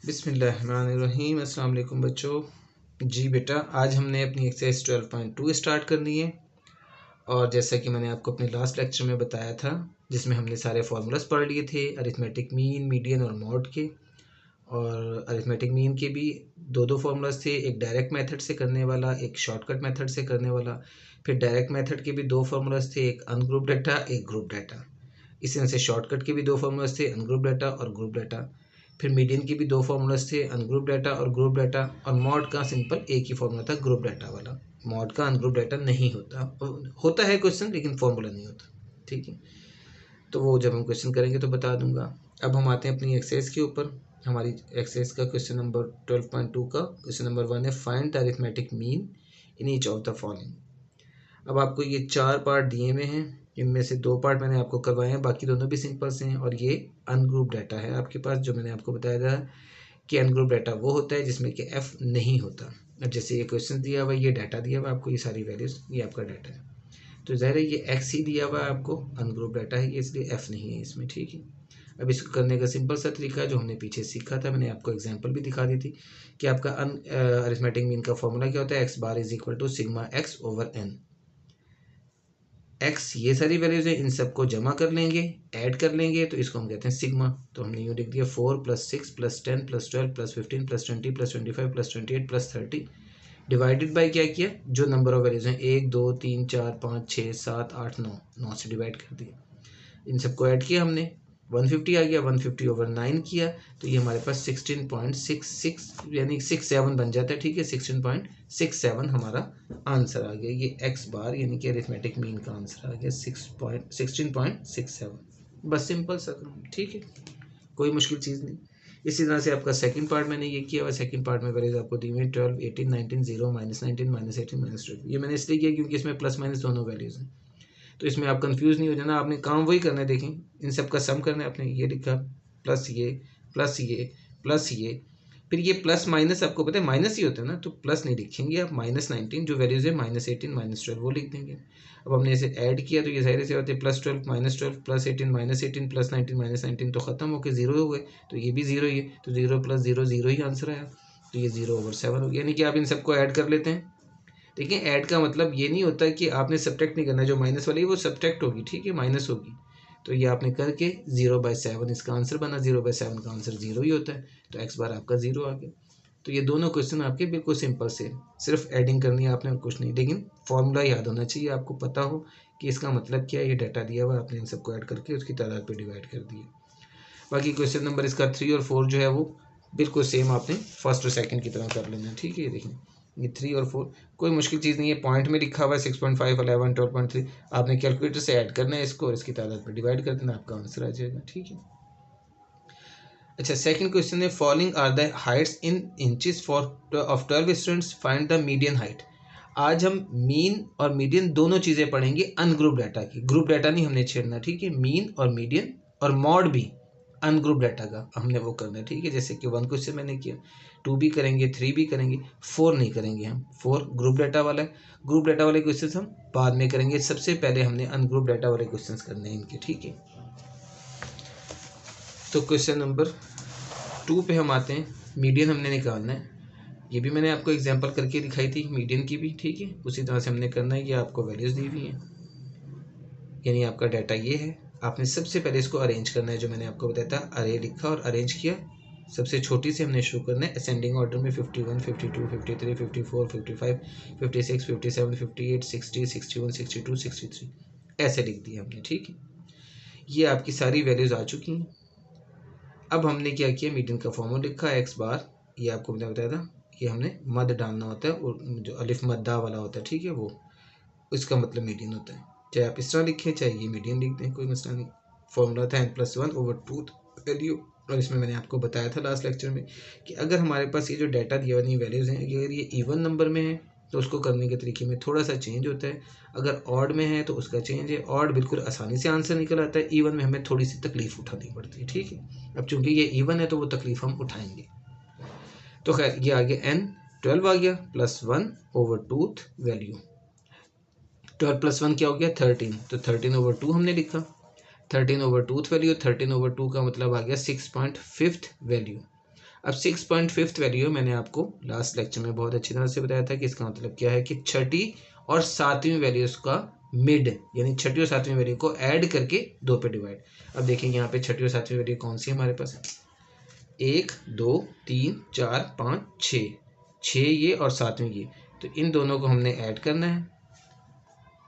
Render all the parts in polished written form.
बिस्मिल्लाहिर्रहमानिर्रहीम। अस्सलाम वालेकुम बच्चों। जी बेटा, आज हमने अपनी एक्सरसाइज 12.2 स्टार्ट करनी है। और जैसा कि मैंने आपको अपने लास्ट लेक्चर में बताया था, जिसमें हमने सारे फार्मूलाज पढ़ लिए थे अरिथमेटिक मीन, मीडियन और मॉड के। और अरिथमेटिक मीन के भी दो फार्मूलाज थे, एक डायरेक्ट मेथड से करने वाला, एक शॉर्टकट मेथड से करने वाला। फिर डायरेक्ट मेथड के भी दो फार्मूलाज थे, एक अनग्रुप डाटा, एक ग्रुप डाटा। इसी तरह से शॉर्टकट के भी दो फार्मूलाज थे, अनग्रुप डाटा और ग्रुप डाटा। फिर मीडियन के भी दो फार्मूलाज थे, अनग्रुप डाटा और ग्रुप डाटा। और मॉड का सिंपल एक ही फार्मूला था, ग्रुप डाटा वाला। मॉड का अनग्रुप डाटा नहीं होता है क्वेश्चन, लेकिन फार्मूला नहीं होता। ठीक है, तो वो जब हम क्वेश्चन करेंगे तो बता दूंगा। अब हम आते हैं अपनी एक्सरसाइज के ऊपर। हमारी एक्सरसाइज का क्वेश्चन नंबर 12.2 का क्वेश्चन नंबर 1 है, find the arithmetic mean in each of the following. अब आपको ये 4 पार्ट दिए हुए हैं, इनमें से 2 पार्ट मैंने आपको करवाए हैं, बाकी दोनों भी सिंपल से हैं। और ये अनग्रुप डाटा है आपके पास, जो मैंने आपको बताया था कि अनग्रुप डाटा वो होता है जिसमें कि एफ नहीं होता। अब जैसे ये क्वेश्चन दिया हुआ है, ये डाटा दिया हुआ है आपको, ये सारी वैल्यूज, ये आपका डाटा है, तो ज़ाहिर है ये एक्स ही दिया हुआ है आपको, अनग्रुप डाटा है ये, इसलिए एफ नहीं है इसमें। ठीक है, अब इसको करने का सिंपल सा तरीका जो हमने पीछे सीखा था, मैंने आपको एग्जांपल भी दिखा दी थी कि आपका अरिथमेटिक मीन का फॉर्मूला क्या होता है, x bar is equal to sigma x over n. X ये सारी वैल्यूज है, इन सबको जमा कर लेंगे, ऐड कर लेंगे, तो इसको हम कहते हैं सिग्मा। तो हमने यूँ लिख दिया 4 + 6 + 10 + 12 + 15 + 20 + 25 + 28 + 30 डिवाइडेड बाय क्या किया, जो नंबर ऑफ वैल्यूज हैं 1 2 3 4 5 6 7 8 9, 9 से डिवाइड कर दिया। इन सबको ऐड किया हमने, 150 आ गया, 150 ओवर 9 किया, तो ये हमारे पास 16.66 यानी 67 बन जाता है। ठीक है, 16.67 हमारा आंसर आ गया। ये एक्स बार यानी कि अरिथमेटिक मीन का आंसर आ गया 16.67। बस सिंपल सा काम। ठीक है, कोई मुश्किल चीज़ नहीं। इसी तरह से आपका सेकंड पार्ट मैंने ये किया हुआ, सेकंड पार्ट में वैल्यूज आपको दी हुई 12 18 19 0 -19 -18 -12। ये मैंने इसलिए किया क्योंकि इसमें प्लस माइनस दोनों वैल्यूज हैं, तो इसमें आप कंफ्यूज नहीं हो जाना। आपने काम वही करना है, देखें इन सब का सम करना है। आपने ये लिखा प्लस ये प्लस ये प्लस ये, फिर ये प्लस माइनस आपको पता है माइनस ही होता है ना, तो प्लस नहीं लिखेंगे आप, -19 जो वैल्यूज है -18 -12 वो लिख देंगे। अब हमने इसे ऐड किया तो ये जाहिर से होते +12 -12 +18 -18 +19 -19, तो ख़त्म होकर 0 हो गए, तो ये भी 0 ही है, तो 0 + 0 0 ही आंसर आया, तो ये 0/7 हो गया। यानी कि आप इन सबको ऐड कर लेते हैं। देखिए, ऐड का मतलब ये नहीं होता कि आपने सब्ट्रैक्ट नहीं करना, जो माइनस वाली है वो सब्ट्रैक्ट होगी, ठीक है, माइनस होगी, तो ये आपने करके 0/7 इसका आंसर बना। 0/7 का आंसर 0 ही होता है, तो एक्स बार आपका 0 आ गया। तो ये दोनों क्वेश्चन आपके बिल्कुल सिंपल से, सिर्फ एडिंग करनी है आपने और कुछ नहीं, लेकिन फॉर्मूला याद होना चाहिए, आपको पता हो कि इसका मतलब क्या है। ये डाटा दिया हुआ, आपने इन सबको ऐड करके उसकी तादाद पर डिवाइड कर दिया। बाकी क्वेश्चन नंबर इसका 3 और 4 जो है वो बिल्कुल सेम आपने फर्स्ट और सेकंड की तरह कर लेना है। ठीक है, ये देखें, ये 3 और 4 कोई मुश्किल चीज़ नहीं है। पॉइंट में लिखा हुआ है 6.5 11 12.3, आपने कैलकुलेटर से ऐड करना है इसको और इसकी तादाद पर डिवाइड कर देना, आपका आंसर आ जाएगा। ठीक है, अच्छा, सेकंड क्वेश्चन है, following are the heights in inches for of 12 students, find the median height. आज हम मीन और मीडियन दोनों चीज़ें पढ़ेंगे अनग्रुप डाटा की, ग्रुप डाटा नहीं हमने छेड़ना। ठीक है, मीन और मीडियन और मॉड भी अनग्रुप डाटा का हमने वो करना है। ठीक है, जैसे कि 1 क्वेश्चन मैंने किया, 2 भी करेंगे, 3 भी करेंगे, 4 नहीं करेंगे हम। 4 ग्रुप डाटा वाला है, ग्रुप डाटा वाले क्वेश्चन हम बाद में करेंगे, सबसे पहले हमने अनग्रुप डाटा वाले क्वेश्चन करने हैं इनके। ठीक है, तो क्वेश्चन नंबर 2 पे हम आते हैं। मीडियन हमने निकालना है, ये भी मैंने आपको एग्जांपल करके दिखाई थी मीडियन की भी। ठीक है, उसी तरह से हमने करना है। ये आपको वैल्यूज़ दी हुई हैं, यानी आपका डाटा ये है। आपने सबसे पहले इसको अरेंज करना है, जो मैंने आपको बताया था, अरे लिखा और अरेंज किया। सबसे छोटी से हमने शुरू करना है, असेंडिंग ऑर्डर में 51 52 53 54 55 56 57 58 60 61 62 63 ऐसे लिख दिया हमने। ठीक है, ये आपकी सारी वैल्यूज़ आ चुकी हैं। अब हमने क्या किया, मीडियन का फॉर्मूला लिखा, एक्स बार, ये आपको मैंने बताया था, ये हमने मद डालना होता है, और जो अलिफ मद्दा वाला होता है, ठीक है, वो इसका मतलब मीडियन होता है। चाहे आप इस तरह लिखें, चाहे ये मीडियन लिख दें, कोई मसला नहीं। फॉर्मूला था n+1/2 वैल्यू, और इसमें मैंने आपको बताया था लास्ट लेक्चर में कि अगर हमारे पास ये जो डाटा दिया हुआ वैल्यूज़ हैं, अगर ये इवन नंबर में है तो उसको करने के तरीके में थोड़ा सा चेंज होता है, अगर ऑड में है तो उसका चेंज है। ऑड बिल्कुल आसानी से आंसर निकल आता है, इवन में हमें थोड़ी सी तकलीफ उठानी पड़ती है। ठीक है, अब चूंकि ये इवन है तो वो तकलीफ हम उठाएंगे। तो खैर, ये आ गया n12 आ गया +1/2 वैल्यू। 12 + 1 क्या हो गया 13, तो 13/2 हमने लिखा। 13/2 वैल्यू, 13/2 का मतलब आ गया 6.5 वैल्यू। अब 6.5 वैल्यू मैंने आपको लास्ट लेक्चर में बहुत अच्छी तरह से बताया था कि इसका मतलब क्या है कि छठी और सातवीं वैल्यूज का मिड, यानी छठी और सातवीं वैल्यू को ऐड करके 2 पे डिवाइड। अब देखिए यहाँ पे छठी और सातवीं वैल्यू कौन सी है हमारे पास, 1 2 3 4 5 6, 6 ये और सातवीं ये, तो इन दोनों को हमने ऐड करना है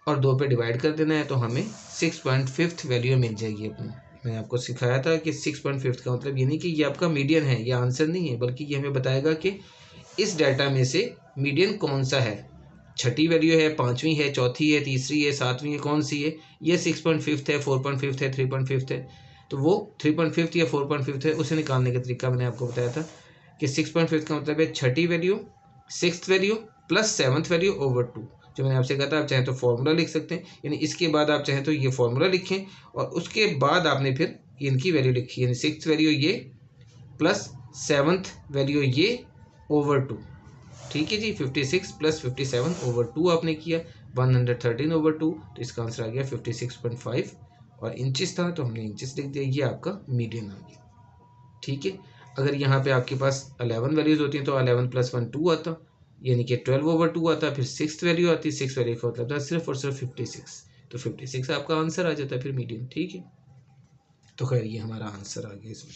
और 2 पे डिवाइड कर देना है, तो हमें 6.5 वैल्यू मिल जाएगी अपनी। मैंने आपको सिखाया था कि 6.5 का मतलब ये नहीं कि ये आपका मीडियन है, ये आंसर नहीं है, बल्कि ये हमें बताएगा कि इस डाटा में से मीडियन कौन सा है, छठी वैल्यू है, पाँचवीं है, चौथी है, तीसरी है, सातवीं है, कौन सी है, ये 6.5 है, 4.5 है, 3.5 है, तो वो 3.5 या 4.5 है, उसे निकालने का तरीका मैंने आपको बताया था कि 6.5 का मतलब है छठी value, sixth value plus seventh value over 2। जो मैंने आपसे कहा था, आप चाहें तो फॉर्मूला लिख सकते हैं, यानी इसके बाद आप चाहें तो ये फॉर्मूला लिखें और उसके बाद आपने फिर इनकी वैल्यू लिखी, यानी सिक्स्थ वैल्यू ये प्लस सेवन्थ वैल्यू ये ओवर 2। ठीक है जी, 56 प्लस 57 ओवर 2 आपने किया, 113 ओवर 2, तो इसका आंसर आ गया 56.5 और इंचेस था तो हमने इंचेस लिख दिया, ये आपका मीडियन आ गया। ठीक है, अगर यहाँ पे आपके पास 11 वैल्यूज होती हैं तो 11 प्लस 1 2 आता, यानी कि 12 ओवर 2 आता, फिर सिक्स वैल्यू आती, सिक्स वैल्यू का मतलब था सिर्फ और सिर्फ 56, तो 56 आपका आंसर आ जाता है फिर मीडियन। ठीक है, तो खैर ये हमारा आंसर आ गया इसमें।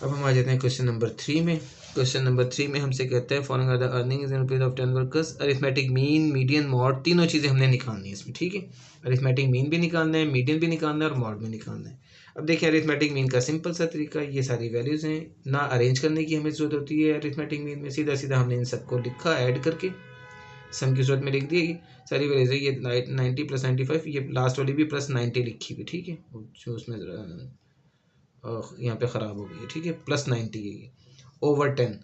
अब हम आ जाते हैं क्वेश्चन नंबर 3 में। क्वेश्चन नंबर 3 में हमसे कहते हैं following are the earnings in rupees of 10 workers, arithmetic mean, median, mode, तीनों चीज़ें हमने निकालनी है इसमें। ठीक है, अरिथमेटिक मीन भी निकालना है, मीडियन भी निकालना है और मॉड भी निकालना है। अब देखिए अरिथमेटिक मीन का सिंपल सा तरीका, ये सारी वैल्यूज़ हैं, ना अरेंज करने की हमें ज़रूरत होती है अरिथमेटिक मीन में, सीधा सीधा हमने इन सबको लिखा ऐड करके, सम की सूरत में लिख दिया, सारी वैल्यूज है, ये 90 प्लस 95, ये लास्ट वाली भी प्लस 90 लिखी हुई। ठीक है, जो उसमें यहाँ पे ख़राब हो गई है। ठीक है, प्लस 90 है ये ओवर 10,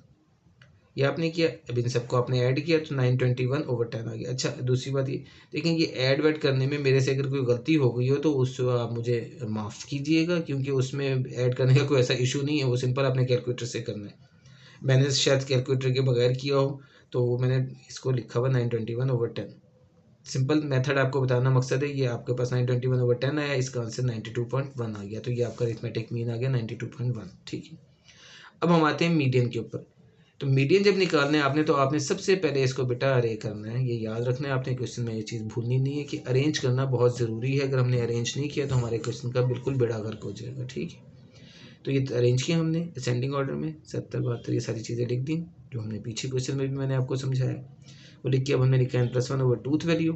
ये आपने किया, अब इन सबको आपने ऐड किया तो 921 ओवर 10 आ गया। अच्छा, दूसरी बात ये देखें, ये ऐड वैड करने में मेरे से अगर कोई गलती हो गई हो तो उसको आप मुझे माफ़ कीजिएगा, क्योंकि उसमें ऐड करने का कोई ऐसा इशू नहीं है, वो सिंपल आपने कैलकुलेटर से करना है। मैंने शायद कैलकुलेटर के बगैर किया हो तो वो मैंने इसको लिखा हुआ 921 ओवर 10, सिंपल मेथड आपको बताना मकसद है। ये आपके पास 921 ओवर 10 आया, इसका आंसर 92.1 आ गया, तो ये आपका अरिथमेटिक मीन आ गया 92.1। ठीक है, अब हम आते हैं मीडियन के ऊपर। तो मीडियन जब निकालना है आपने, तो आपने सबसे पहले इसको बेटा अरे करना है, ये याद रखना है आपने, क्वेश्चन में ये चीज़ भूलनी नहीं है कि अरेंज करना बहुत ज़रूरी है। अगर हमने अरेंज नहीं किया तो हमारे क्वेश्चन का बिल्कुल बेड़ा गर्क हो जाएगा। ठीक है, तो ये अरेंज किया हमने असेंडिंग ऑर्डर में, 70 72 ये सारी चीज़ें लिख दी जो हमने पीछे क्वेश्चन में भी मैंने आपको समझाया, वो लिख के अब हमने लिखा n+1 ओवर 2th वैल्यू।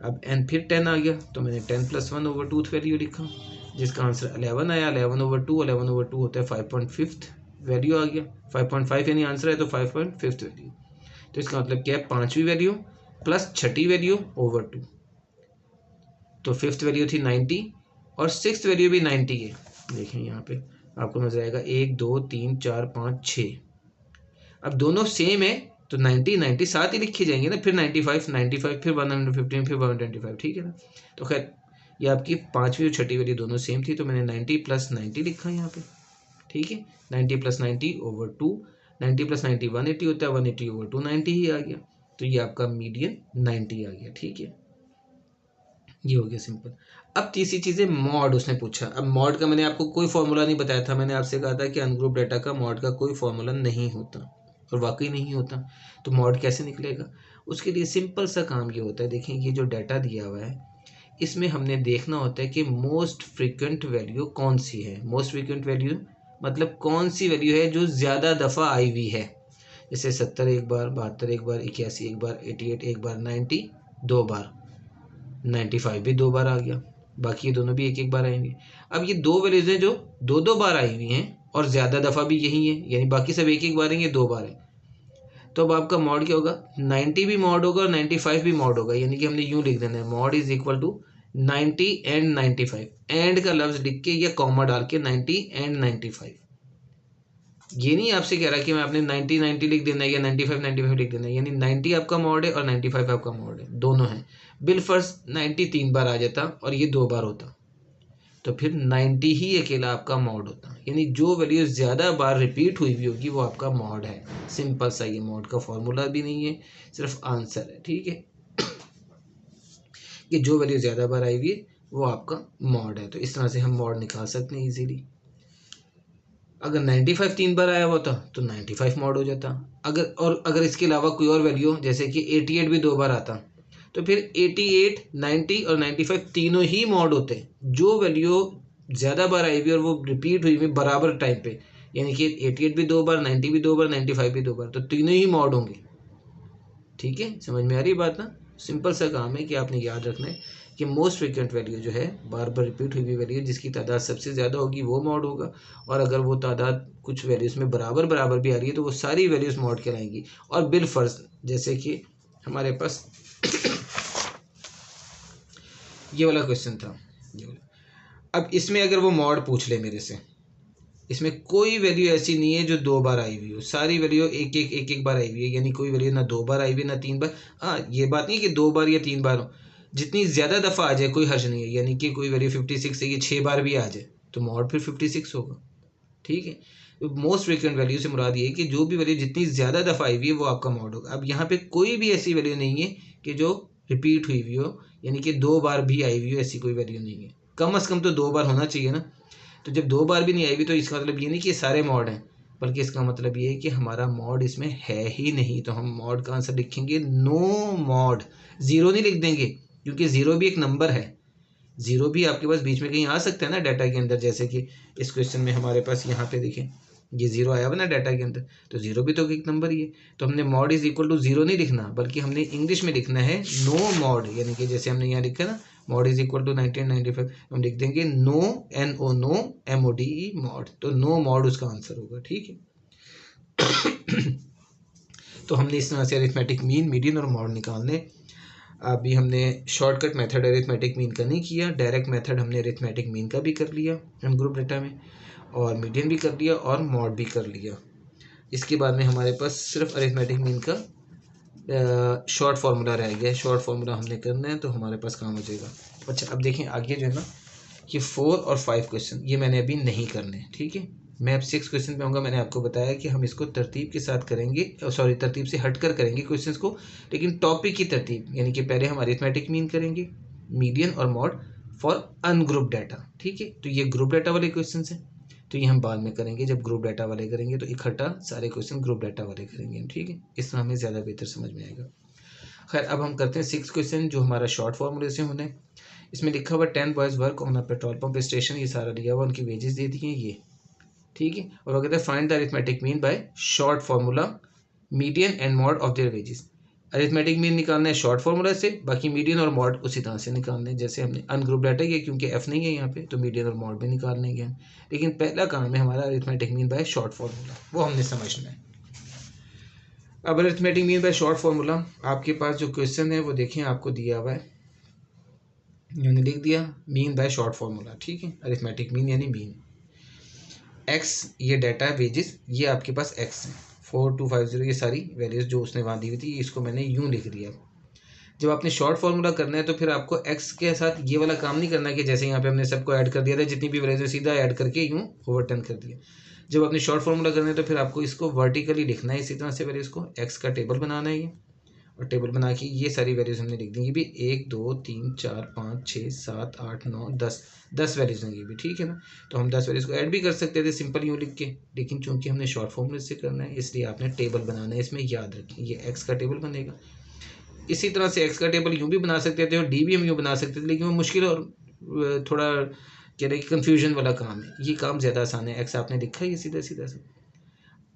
अब n फिर 10 आ गया तो मैंने 10+1 ओवर 2th वैल्यू लिखा, जिसका आंसर 11 आया। 11 ओवर 2, 11 ओवर 2 होता है 5.5 वैल्यू आ गया, 5.5 यानी आंसर है तो 5.5 वैल्यू, तो इसका मतलब क्या है, पाँचवीं वैल्यू प्लस छठी वैल्यू ओवर 2, तो फिफ्थ वैल्यू थी 90 और सिक्स्थ वैल्यू भी 90 है। देखें यहाँ पे आपको नजर आएगा 1 2 3 4 5 6, अब दोनों सेम है तो 90 90 साथ ही लिखे जाएंगे ना, फिर 95 95 फिर 115 फिर 125। ठीक है ना, तो खैर ये आपकी पाँचवीं और छठी वैल्यू दोनों सेम थी, तो मैंने 90 प्लस 90 लिखा यहाँ पे। ठीक है, 90 प्लस 90 ओवर 2, 90 प्लस 90 180 होता है, 180 ओवर 2 90 ही आ गया, तो ये आपका मीडियन 90 आ गया। ठीक है, ये हो गया सिंपल। अब तीसरी चीज़ है मॉड, उसने पूछा। अब मॉड का मैंने आपको कोई फॉर्मूला नहीं बताया था, मैंने आपसे कहा था कि अनग्रुप डाटा का मॉड का कोई फॉर्मूला नहीं होता, और वाकई नहीं होता। तो मॉड कैसे निकलेगा, उसके लिए सिंपल सा काम ये होता है, देखें ये जो डाटा दिया हुआ है इसमें हमने देखना होता है कि मोस्ट फ्रीक्वेंट वैल्यू कौन सी है। मोस्ट फ्रीक्वेंट वैल्यू मतलब कौन सी वैल्यू है जो ज़्यादा दफ़ा आई हुई है, जैसे 70 एक बार, 72 एक बार, 81 एक बार, 88 एक बार, 90 दो बार, 95 भी दो बार आ गया, बाकी ये दोनों भी एक एक बार आएंगे। अब ये दो वैल्यूज हैं जो दो दो बार आई हुई हैं और ज़्यादा दफ़ा भी यही है, यानी बाकी सब एक एक बार आएंगे, दो बार है। तो अब आपका मॉड क्या होगा, 90 भी मॉड होगा और 95 भी मॉड होगा, यानी कि हमने यूँ लिख देना है mode is equal to 90 and 95, and का लफ्ज़ लिख के या कॉमा डाल के 90 एंड 95। ये नहीं आपसे कह रहा कि मैं आपने 90 90 लिख देना है या 95 95 लिख देना है, यानी 90 आपका मॉड है और 95 आपका मॉड है, दोनों हैं। बिलफर्ज 90 3 बार आ जाता और ये 2 बार होता, तो फिर 90 ही अकेला आपका मॉड होता, यानी जो वैल्यू ज़्यादा बार रिपीट हुई होगी वो आपका मॉड है। सिंपल सा, ये मॉड का फॉर्मूला भी नहीं है, सिर्फ आंसर है। ठीक है, कि जो वैल्यू ज़्यादा बार आई हुई है वो आपका मॉड है, तो इस तरह से हम मॉड निकाल सकते हैं इजीली। अगर 95 3 बार आया हुआ था तो 95 मॉड हो जाता। अगर इसके अलावा कोई और वैल्यू जैसे कि 88 भी 2 बार आता तो फिर 88, 90 और 95 तीनों ही मॉड होते। जो वैल्यू ज़्यादा बार आई हुई और वो रिपीट हुई हुई बराबर टाइम पे, यानी कि 88 भी 2 बार, 90 भी 2 बार, 95 भी 2 बार, तो तीनों ही मॉड होंगे। ठीक है, समझ में आ रही बात ना? सिंपल सा काम है कि आपने याद रखना है कि मोस्ट फ्रिक्वेंट वैल्यू जो है, बार बार रिपीट हुई हुई वैल्यू जिसकी तादाद सबसे ज़्यादा होगी वो मॉड होगा, और अगर वो तादाद कुछ वैल्यूज़ में बराबर बराबर भी आ रही है तो वो सारी वैल्यूज़ मॉड कहलाएंगी। और बिल फर्ज जैसे कि हमारे पास ये वाला क्वेश्चन था, ये वाला। अब इसमें अगर वो मॉड पूछ ले मेरे से, इसमें कोई वैल्यू ऐसी नहीं है जो 2 बार आई हुई हो, सारी वैल्यू एक एक बार आई हुई है, यानी कोई वैल्यू ना 2 बार आई हुई है ना 3 बार। हाँ, ये बात नहीं कि 2 बार या 3 बार हो, जितनी ज़्यादा दफ़ा आ जाए कोई हर्ज नहीं है, यानी कि कोई वैल्यू 56 है, ये 6 बार भी आ जाए तो मॉड फिर 56 होगा। ठीक है, तो मोस्ट फ्रिक्वेंट वैल्यू से मुराद ये है कि जो भी वैल्यू जितनी ज़्यादा दफ़ा आई हुई है वो आपका मॉड होगा। अब यहाँ पे कोई भी ऐसी वैल्यू नहीं है कि जो रिपीट हुई हुई हो, यानी कि 2 बार भी आई हुई हो, ऐसी कोई वैल्यू नहीं है। कम अज़ कम तो 2 बार होना चाहिए ना। तो जब 2 बार भी नहीं आई हुई तो इसका मतलब ये नहीं कि सारे मॉड हैं, बल्कि इसका मतलब ये है कि हमारा मॉड इसमें है ही नहीं। तो हम मॉड का आंसर लिखेंगे नो मॉड। ज़ीरो नहीं लिख देंगे क्योंकि ज़ीरो भी एक नंबर है। ज़ीरो भी आपके पास बीच में कहीं आ सकता है ना डाटा के अंदर, जैसे कि इस क्वेश्चन में हमारे पास यहाँ पे देखें ये ज़ीरो आया हुआ ना डाटा के अंदर, तो ज़ीरो भी तो एक नंबर ही है। तो हमने mode is equal to zero नहीं लिखना, बल्कि हमने इंग्लिश में लिखना है नो मॉड, यानी कि जैसे हमने यहाँ लिखा ना मॉड इज इक्वल टू 1995, हम लिख देंगे no, NO no, MODE mode, तो नो मॉड उसका आंसर होगा। ठीक है। तो हमने इस तरह से अरिथमेटिक मीन, मीडियन और मॉड निकालने। अभी हमने शॉर्टकट मेथड अरिथमेटिक मीन का नहीं किया, डायरेक्ट मेथड हमने अरिथमेटिक मीन का भी कर लिया ग्रुप डेटा में, और मीडियन भी कर लिया और मॉड भी कर लिया। इसके बाद में हमारे पास सिर्फ अरिथमेटिक मीन का शॉर्ट फार्मूला रह गया है। शॉर्ट फार्मूला हमने करना है तो हमारे पास काम हो जाएगा। अच्छा, अब देखें आगे जो है ना, ये 4 और 5 क्वेश्चन ये मैंने अभी नहीं करने। ठीक है, मैं अब 6 क्वेश्चन पे आऊँगा। मैंने आपको बताया कि हम इसको तरतीब के साथ करेंगे, सॉरी तरतीब से हटकर करेंगे क्वेश्चंस को, लेकिन टॉपिक की तरतीब, यानी कि पहले हम अरिथमेटिक मीन करेंगे, मीडियन और मॉड फॉर अनग्रुप डाटा। ठीक है, तो ये ग्रुप डाटा वाले क्वेश्चन हैं, तो ये हम बाद में करेंगे। जब ग्रुप डाटा वाले करेंगे तो इकट्ठा सारे क्वेश्चन ग्रुप डाटा वाले करेंगे हम। ठीक है, इस तरह हमें ज़्यादा बेहतर समझ में आएगा। खैर, अब हम करते हैं 6 क्वेश्चन जो हमारा शॉर्ट फॉर्मूले से होने। इसमें लिखा हुआ 10 boys work on a petrol pump station, ये सारा लिया हुआ, उनकी वेजेस दे दी हैं ये। ठीक है, और वो कहते हैं find the arithmetic mean by short formula median and mod of their wages. Arithmetic mean निकालना है शॉर्ट फार्मूला से, बाकी मीडियन और मॉड उसी तरह से निकालने हैं जैसे हमने अनग्रुप डाटा किया, क्योंकि एफ नहीं है यहाँ पे तो मीडियन और मॉड भी निकाल लेंगे हम। लेकिन पहला काम है हमारा arithmetic mean by short formula, वो हमने समझना है। अब arithmetic mean by short formula, आपके पास जो क्वेश्चन है वो देखें आपको दिया हुआ है, मैंने लिख दिया मीन बाय शॉर्ट फार्मूला। ठीक है, अरिथमेटिक मीन यानी मीन। एक्स ये डाटा है वेजेस, ये आपके पास एक्स है 4250, ये सारी वैल्यूज जो उसने वहाँ दी हुई थी, इसको मैंने यूँ लिख दिया। जब आपने शॉर्ट फार्मूला करना है तो फिर आपको एक्स के साथ ये वाला काम नहीं करना कि जैसे यहाँ पे हमने सबको ऐड कर दिया था, जितनी भी वैल्यूज सीधा ऐड करके यूँ ओवरटर्न कर दिया। जब आपने शॉर्ट फार्मूला करना है तो फिर आपको इसको वर्टिकली लिखना है, इसी तरह से वैल्यूज को, एक्स का टेबल बनाना है ये, और टेबल बना के ये सारी वैल्यूज हमने लिख देंगी भी 1 2 3 4 5 6 7 8 9 10 वैल्यूज होंगी भी। ठीक है ना, तो हम 10 वैल्यूज को ऐड भी कर सकते थे सिंपल यूँ लिख के, लेकिन चूंकि हमने शॉर्ट फॉर्मूले से करना है इसलिए आपने टेबल बनाना है। इसमें याद रखें ये एक्स का टेबल बनेगा। इसी तरह से एक्स का टेबल यूँ भी बना सकते थे और डी भी हम यूँ बना सकते थे, लेकिन वो मुश्किल और थोड़ा कह रहे कि कन्फ्यूजन वाला काम है। ये काम ज़्यादा आसान है, एक्स आपने लिखा है ये सीधा सीधा से।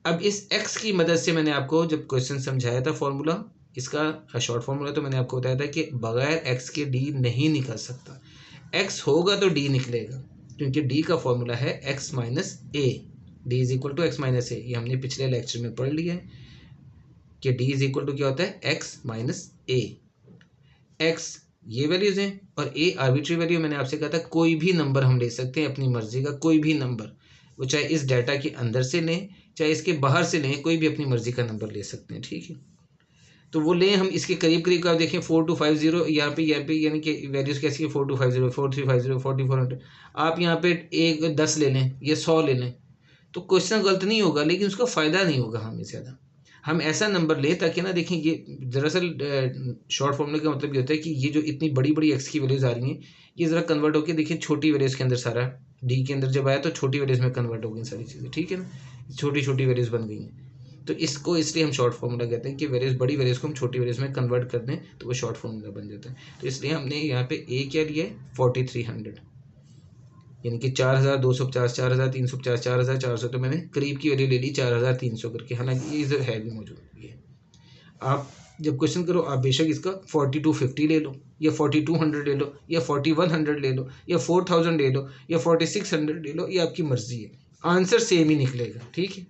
अब इस एक्स की मदद से मैंने आपको जब क्वेश्चन समझाया था फॉर्मूला इसका शॉर्ट फॉर्मूला, तो मैंने आपको बताया था कि बगैर एक्स के डी नहीं निकल सकता। एक्स होगा तो डी निकलेगा, क्योंकि डी का फॉर्मूला है X minus A, D is equal to x minus A. ये हमने पिछले लेक्चर में पढ़ लिया है कि डी इज इक्वल टू क्या होता है, एक्स माइनस ए। एक्स ये वैल्यूज हैं और ए आर्बिट्री वैल्यू। मैंने आपसे कहा था कोई भी नंबर हम ले सकते हैं अपनी मर्जी का, कोई भी नंबर, वो चाहे इस डाटा के अंदर से लें चाहे इसके बाहर से लें, कोई भी अपनी मर्जी का नंबर ले सकते हैं। ठीक है, तो वो लें हम इसके करीब करीब का, देखें 4250 यहाँ पे यानी कि वैल्यूज कैसी है, 4250 4350 4400। आप यहाँ पे एक 10 ले लें या 100 ले लें तो क्वेश्चन गलत नहीं होगा, लेकिन उसका फ़ायदा नहीं होगा हमें ज़्यादा। हम ऐसा नंबर लें ताकि ना, देखें ये दरअसल शॉर्ट फॉर्मूले का मतलब ये होता है कि ये जो इतनी बड़ी बड़ी एक्स की वैल्यूज़ आ रही हैं ये ज़रा कन्वर्ट होकर देखिए छोटी वैल्यूज़ के अंदर सारा डी के अंदर जब आया तो छोटी वैल्यूज में कन्वर्ट हो गई सारी चीज़ें, ठीक है ना, छोटी छोटी वैल्यूज बन गई हैं। तो इसको इसलिए हम शॉर्ट फॉर्मूला कहते हैं कि वैल्यूज बड़ी वैल्यूज को हम छोटी वैल्यूज में कन्वर्ट कर दें तो वो शॉर्ट फॉर्मूला बन जाता है। तो इसलिए हमने यहाँ पे ए क्या लिया है 4300, यानी कि 4250, 4350, 4400, तो मैंने करीब की वैल्यू ले ली 4300 करके, हालांकि ये इधर है भी मौजूद। ये आप जब क्वेश्चन करो आप बेशक इसका 4250 ले लो या 4200 ले लो या 4100 ले लो या 4000 ले लो या 4600 ले लो, ये आपकी मर्जी है, आंसर सेम ही निकलेगा, ठीक है।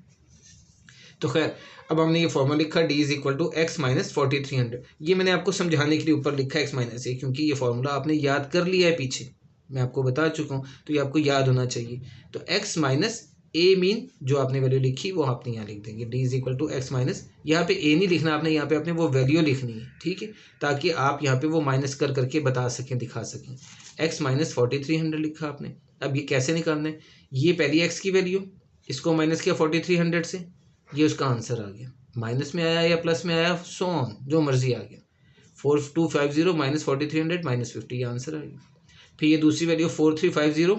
तो खैर अब हमने ये फॉर्मूला लिखा d is equal to x minus 4300। ये मैंने आपको समझाने के लिए ऊपर लिखा है x माइनस ए, क्योंकि ये फॉर्मूला आपने याद कर लिया है पीछे, मैं आपको बता चुका हूँ, तो ये आपको याद होना चाहिए। तो x माइनस ए मीन जो आपने वैल्यू लिखी वो आपने यहाँ लिख देंगे, d is equal to x minus, यहाँ पे a नहीं लिखना आपने, यहाँ पे आपने वो वैल्यू लिखनी है, ठीक है, ताकि आप यहाँ पे वो माइनस कर करके बता सकें, दिखा सकें। x माइनस 4300 लिखा आपने। अब ये कैसे निकालना है, ये पहली x की वैल्यू, इसको माइनस किया 4300 से, ये उसका आंसर आ गया, माइनस में आया या प्लस में आया, सो ऑन, जो मर्जी आ गया, 4250 माइनस 4300 माइनस 50, ये आंसर आ गया। फिर ये दूसरी वैल्यू 4350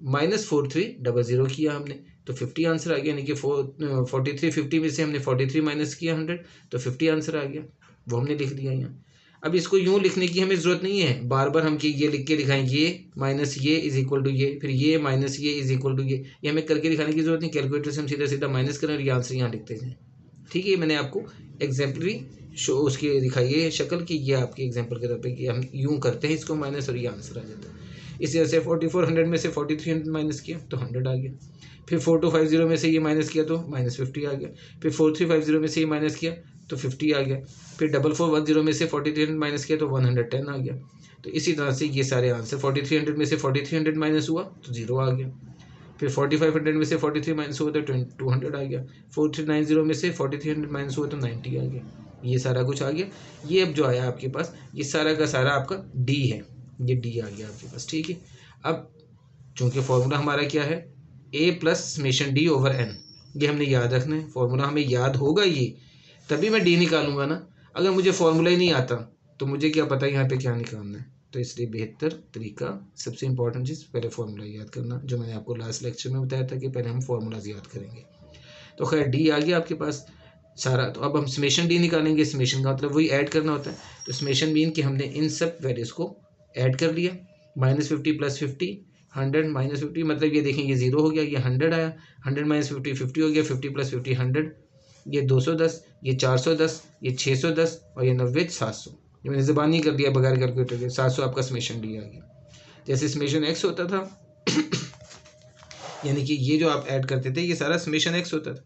माइनस 4300 किया हमने, तो 50 आंसर आ गया, यानी कि 4350 में से हमने 43 माइनस किया 100, तो 50 आंसर आ गया, वो हमने लिख दिया यहाँ। अब इसको यूँ लिखने की हमें ज़रूरत नहीं है, बार बार हम कि ये लिख के दिखाएं, ये माइनस ये इज इक्वल टू ये, फिर ये माइनस ये इज इक्वल टू ये हमें करके दिखाने की जरूरत नहीं। कैलकुलेटर से हम सीधा सीधा माइनस करें और ये आंसर यहाँ लिखते जाएं, ठीक है। मैंने आपको एग्जाम्पलरी शो उसकी दिखाई है शक्ल की, ये आपकी एग्जाम्पल के तौर पर कि हम यूँ करते हैं इसको माइनस और ये आंसर आ जाता है। इसी तरह से 4400 में से 4300 माइनस किया तो 100 आ गया, फिर 4250 में से ये माइनस किया तो माइनस 50 आ गया, फिर 4350 में से ये माइनस किया तो 50 आ गया, फिर 4410 में से 4300 माइनस किया तो 110 आ गया। तो इसी तरह से ये सारे आंसर 4300 में से 4300 माइनस हुआ तो 0 आ गया, फिर 4500 में से 43 माइनस हुआ तो 200 आ गया, 4390 में से 4300 माइनस हुआ तो 90 आ गया, ये सारा कुछ आ गया। ये अब जो आया आपके पास ये सारा का सारा आपका डी है, ये डी आ गया आपके पास, ठीक है। अब चूंकि फॉर्मूला हमारा क्या है a plus summation D over n, ये हमने याद रखना है, फॉर्मूला हमें याद होगा ये तभी मैं डी निकालूंगा ना, अगर मुझे फॉर्मूला ही नहीं आता तो मुझे क्या पता यहाँ पे क्या निकालना है। तो इसलिए बेहतर तरीका, सबसे इंपॉर्टेंट चीज़ पहले फॉर्मूला याद करना, जो मैंने आपको लास्ट लेक्चर में बताया था कि पहले हम फॉर्मूलाज याद करेंगे। तो खैर डी आ गया आपके पास सारा, तो अब हम समेशन डी निकालेंगे, समेशन का मतलब वही ऐड करना होता है, तो समेशन मीन कि हमने इन सब वैल्यूज़ को ऐड कर लिया, -50 + 50 100 - 50, मतलब ये देखें ये 0 हो गया, ये 100 आया, 100 - 50 50 हो गया, 50 + 50 100, ये 210, ये 410, ये 610 और ये 90 700, ये मैंने ज़बानी कर दिया बगैर कैलकुलेटर के, 700 आपका समेशन डी आ गया। जैसे समेशन एक्स होता था यानी कि ये जो आप ऐड करते थे ये सारा समेशन एक्स होता था,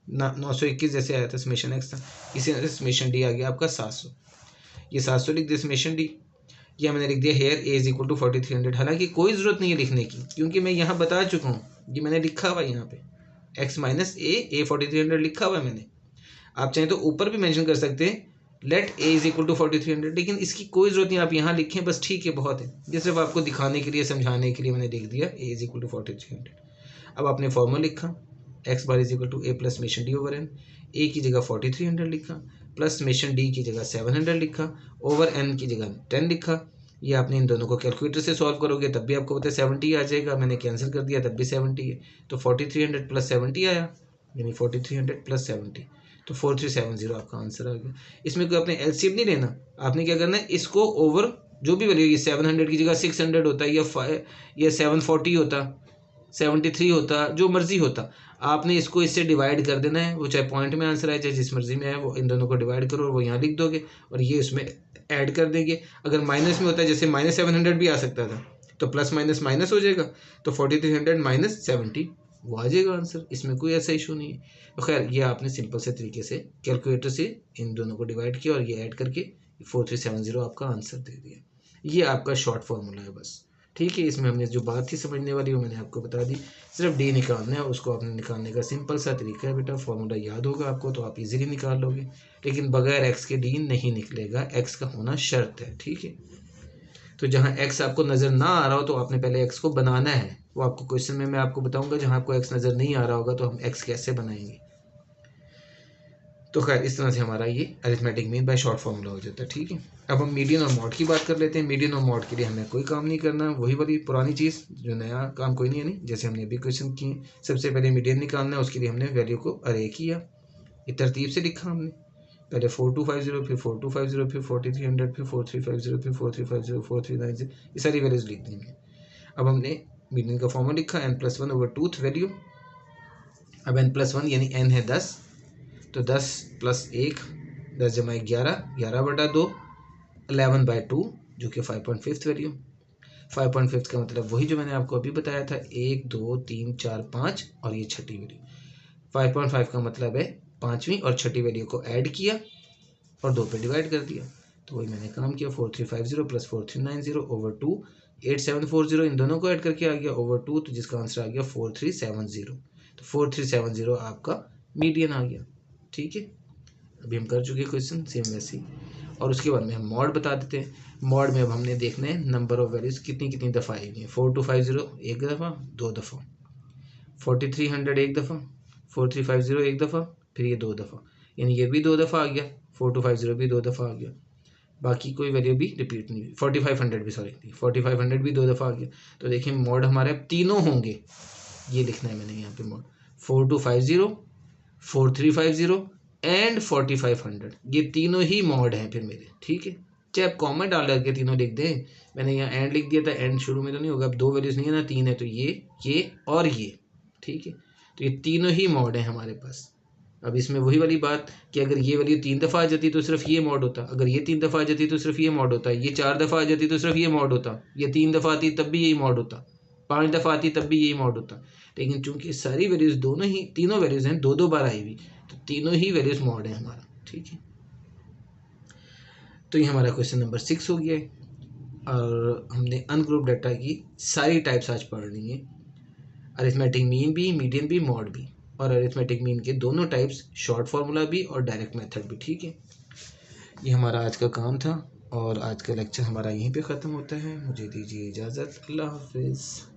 921 जैसे आया था समेशन एक्स था, इसी तरह से समेशन डी आ गया आपका 700, ये 700 लिख दिया समेशन डी, ये मैंने लिख दिया here a is equal to 4300। हालांकि कोई ज़रूरत नहीं है लिखने की, क्योंकि मैं यहाँ बता चुका हूँ, ये मैंने लिखा हुआ है यहाँ पे x माइनस ए 4300 लिखा हुआ है मैंने। आप चाहें तो ऊपर भी मेंशन कर सकते हैं let a is equal to 4300, लेकिन इसकी कोई ज़रूरत नहीं, आप यहाँ लिखें बस, ठीक है, बहुत है, ये सिर्फ आपको दिखाने के लिए समझाने के लिए मैंने लिख दिया ए इज इक्वल टू 4300। अब आपने फॉर्मूला लिखा X bar is equal to A plus summation D over N, A की जगह 4300 लिखा, प्लस समेशन डी की जगह 700 लिखा, ओवर एन की जगह 10 लिखा। ये आपने इन दोनों को कैलकुलेटर से सॉल्व करोगे तब भी आपको पता है 70 आ जाएगा, मैंने कैंसिल कर दिया तब भी 70 है, तो 4300 + 70 आया, यानी 4300 + 70, तो 4370 आपका आंसर आ गया। इसमें कोई आपने एलसीएम नहीं लेना, आपने क्या करना है इसको ओवर जो भी वैल्यू, ये 700 की जगह 600 होता या 740 होता, 73 होता, जो मर्जी होता, आपने इसको इससे डिवाइड कर देना है, वो चाहे पॉइंट में आंसर आए चाहे जिस मर्जी में आए, वो इन दोनों को डिवाइड करो और वो यहाँ लिख दोगे और ये इसमें ऐड कर देंगे। अगर माइनस में होता है जैसे -700 भी आ सकता था, तो प्लस माइनस माइनस हो जाएगा, तो 4300 - 70 वो आ जाएगा आंसर, इसमें कोई ऐसा इशू नहीं है। तो खैर ये आपने सिंपल से तरीके से कैलकुलेटर से इन दोनों को डिवाइड किया और ये ऐड करके 4370 आपका आंसर दे दिया। ये आपका शॉर्ट फॉर्मूला है बस, ठीक है। इसमें हमने जो बात थी समझने वाली वो मैंने आपको बता दी, सिर्फ डी निकालना है, उसको आपने निकालने का सिंपल सा तरीका है बेटा, फॉर्मूला याद होगा आपको तो आप इजीली निकाल लोगे, लेकिन बगैर एक्स के डी नहीं निकलेगा, एक्स का होना शर्त है, ठीक है। तो जहाँ एक्स आपको नज़र ना आ रहा हो तो आपने पहले एक्स को बनाना है, वो आपको क्वेश्चन में मैं आपको बताऊंगा। जहाँ आपको एक्स नज़र नहीं आ रहा होगा तो हम एक्स कैसे बनाएंगे। तो खैर इस तरह से हमारा ये arithmetic mean by short formula हो जाता है। ठीक है, अब हम मीडियन और मॉड की बात कर लेते हैं। मीडियन और मॉड के लिए हमें कोई काम नहीं करना, वही वाली पुरानी चीज़, जो नया काम कोई नहीं है। नहीं, जैसे हमने अभी क्वेश्चन किए, सबसे पहले मीडियन निकालना है, उसके लिए हमने वैल्यू को अरे किया, ये तरतीब से लिखा हमने, पहले 4250, फिर 4250, फिर 4300, फिर 4350, फिर 4350, 4390, ये सारी वैल्यूज लिख दी हैं। अब हमने मीडियन का फॉर्मूला लिखा n+1/2 वैल्यू। अब n+1 यानी n है 10, तो 10 + 1 10 × 1 11, 11/2, 11/2 जो कि 5.5 वैल्यू। 5.5 का मतलब वही जो मैंने आपको अभी बताया था, 1 2 3 4 5 और ये छठी वैल्यू। 5.5 का मतलब है पाँचवीं और छठी वैल्यू को ऐड किया और 2 पे डिवाइड कर दिया, तो वही मैंने काम किया। 4350 + 4390/2, 8740 इन दोनों को ऐड करके आ गया /2, तो जिसका आंसर आ गया 4370। तो 4370 आपका मीडियन आ गया। ठीक है, अभी हम कर चुके क्वेश्चन सेम वैसे ही, और उसके बाद में हम मॉड बता देते हैं। मॉड में अब हमने देखना है नंबर ऑफ वैल्यूज कितनी दफ़ा आई हैं। 4250 एक दफ़ा, 2 दफ़ा, 4300 एक दफ़ा, 4350 एक दफ़ा, फिर ये 2 दफ़ा, यानी ये भी 2 दफ़ा आ गया, 4250 भी 2 दफ़ा आ गया, बाकी कोई वैल्यू भी रिपीट नहीं हुई। 4500 भी, सॉरी 4500 भी 2 दफ़ा आ गया। तो देखिए मॉड हमारे तीनों होंगे, ये लिखना है मैंने यहाँ पे मॉड 4250, 4350 एंड 4500, ये तीनों ही मॉड हैं फिर मेरे। ठीक है, चाहे आप कॉमा डाल करके तीनों लिख दें, मैंने यहाँ एंड लिख दिया था, एंड शुरू में तो नहीं होगा, अब 2 वैल्यूज़ नहीं है ना, 3 है, तो ये और ये। ठीक है, तो ये तीनों ही मॉड हैं हमारे पास। अब इसमें वही वाली बात कि अगर ये वैल्यू 3 दफ़ा आ जाती तो सिर्फ ये मॉड होता, अगर ये 3 दफ़ा आ जाती तो सिर्फ ये मॉड होता, ये 4 दफ़ा आ जाती तो सिर्फ ये मॉड होता, ये 3 दफ़ा आती तब भी यही मॉड होता, 5 दफ़ा आती तब भी यही मॉड होता। लेकिन चूंकि सारी वैल्यूज़ तीनों वैल्यूज़ हैं 2-2 बार आई हुई, तो तीनों ही वैल्यूज़ मॉड है हमारा। ठीक है, तो ये हमारा क्वेश्चन नंबर 6 हो गया है, और हमने अनग्रुप डाटा की सारी टाइप्स आज पढ़नी है, अरिथमेटिक मीन भी, मीडियन भी, मॉड भी, और अरिथमेटिक मीन के दोनों टाइप्स, शॉर्ट फार्मूला भी और डायरेक्ट मेथड भी। ठीक है, ये हमारा आज का काम था, और आज का लेक्चर हमारा यहीं पे ख़त्म होता है। मुझे दीजिए इजाज़त, अल्लाह हाफिज़।